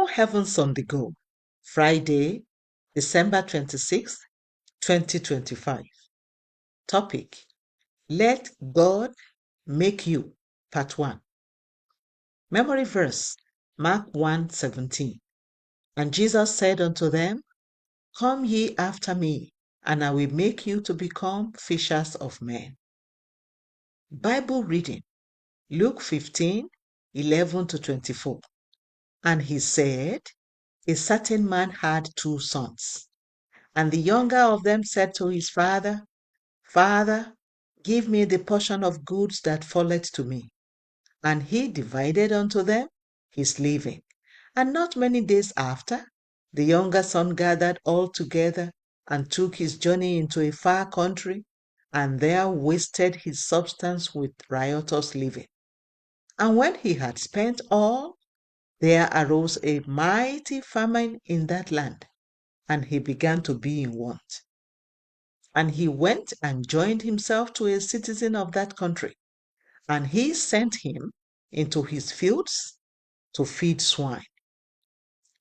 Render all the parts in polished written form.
All Heavens on the Go, Friday, December 26th, 2025. Topic: Let God Make You, Part 1. Memory verse, Mark 1:17. And Jesus said unto them, Come ye after me, and I will make you to become fishers of men. Bible reading, Luke 15:11-24. And he said, A certain man had 2 sons. And the younger of them said to his father, Father, give me the portion of goods that falleth to me. And he divided unto them his living. And not many days after, the younger son gathered all together and took his journey into a far country, and there wasted his substance with riotous living. And when he had spent all, there arose a mighty famine in that land, and he began to be in want. And he went and joined himself to a citizen of that country, and he sent him into his fields to feed swine.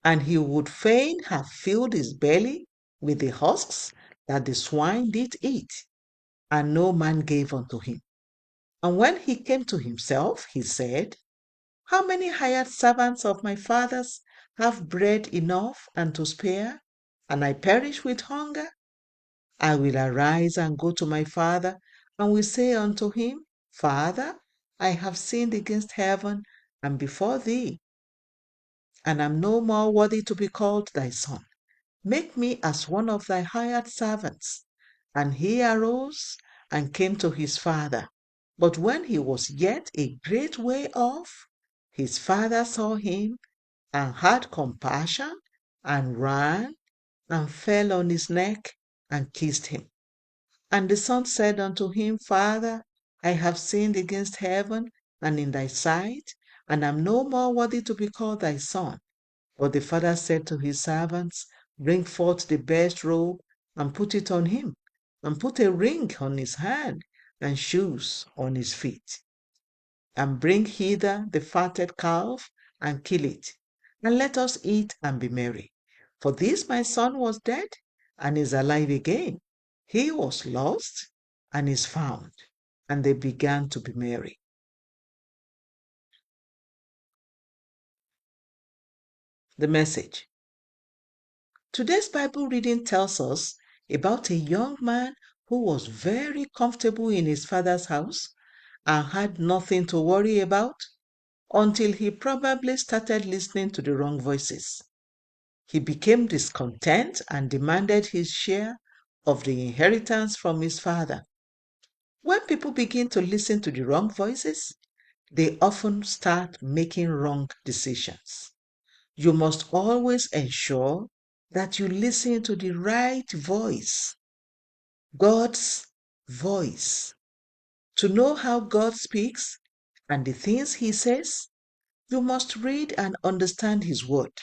And he would fain have filled his belly with the husks that the swine did eat, and no man gave unto him. And when he came to himself, he said, How many hired servants of my father's have bread enough and to spare, and I perish with hunger? I will arise and go to my father, and will say unto him, Father, I have sinned against heaven and before thee, and am no more worthy to be called thy son. Make me as one of thy hired servants. And he arose and came to his father. But when he was yet a great way off, his father saw him, and had compassion, and ran, and fell on his neck, and kissed him. And the son said unto him, Father, I have sinned against heaven and in thy sight, and am no more worthy to be called thy son. But the father said to his servants, Bring forth the best robe, and put it on him, and put a ring on his hand, and shoes on his feet. And bring hither the fatted calf, and kill it, and let us eat and be merry. For this my son was dead, and is alive again. He was lost, and is found. And they began to be merry. The message. Today's Bible reading tells us about a young man who was very comfortable in his father's house and had nothing to worry about until he probably started listening to the wrong voices. He became discontent and demanded his share of the inheritance from his father. When people begin to listen to the wrong voices, they often start making wrong decisions. You must always ensure that you listen to the right voice, God's voice. To know how God speaks and the things He says, you must read and understand His Word.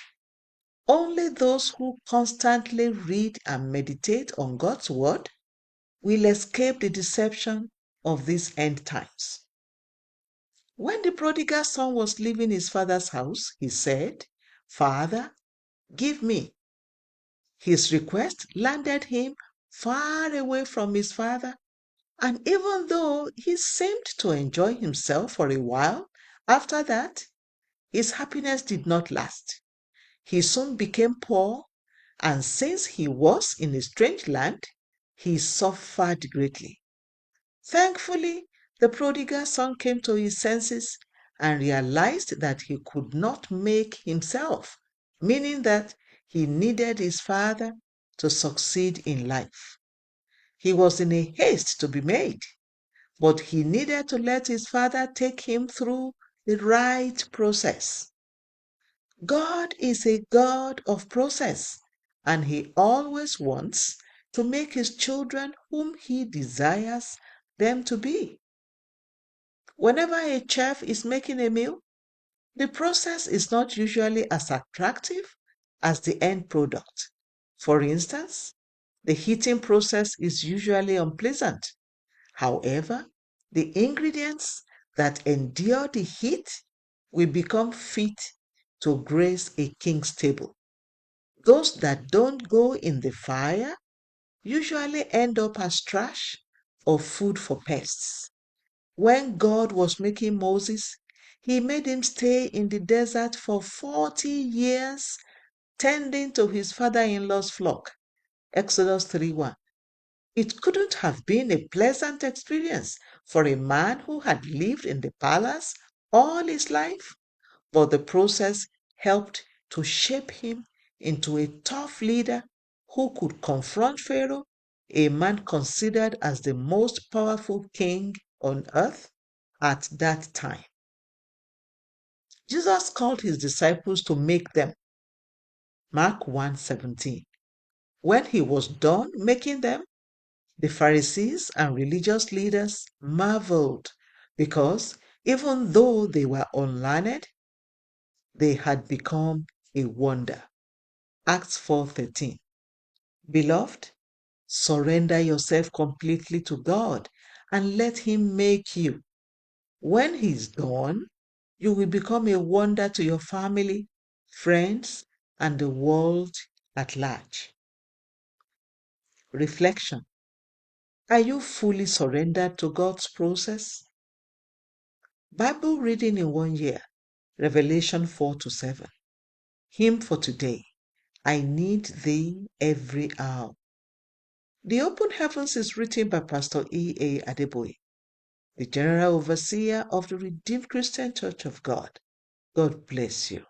Only those who constantly read and meditate on God's Word will escape the deception of these end times. When the prodigal son was leaving his father's house, he said, Father, give me. His request landed him far away from his father, and even though he seemed to enjoy himself for a while, after that, his happiness did not last. He soon became poor, and since he was in a strange land, he suffered greatly. Thankfully, the prodigal son came to his senses and realized that he could not make himself, meaning that he needed his father to succeed in life. He was in a haste to be made, but he needed to let his father take him through the right process. God is a God of process, and He always wants to make His children whom He desires them to be. Whenever a chef is making a meal, the process is not usually as attractive as the end product. For instance, the heating process is usually unpleasant. However, the ingredients that endure the heat will become fit to grace a king's table. Those that don't go in the fire usually end up as trash or food for pests. When God was making Moses, he made him stay in the desert for 40 years tending to his father-in-law's flock. Exodus 3:1. It couldn't have been a pleasant experience for a man who had lived in the palace all his life, but the process helped to shape him into a tough leader who could confront Pharaoh, a man considered as the most powerful king on earth at that time. Jesus called his disciples to make them. Mark 1:17. When he was done making them, the Pharisees and religious leaders marveled because even though they were unlearned, they had become a wonder. Acts 4:13. Beloved, surrender yourself completely to God and let him make you. When he's done, you will become a wonder to your family, friends, and the world at large. Reflection. Are you fully surrendered to God's process? Bible reading in 1 year, Revelation 4-7. Hymn for today. I need thee every hour. The Open Heavens is written by Pastor E.A.Adeboye, the General Overseer of the Redeemed Christian Church of God. God bless you.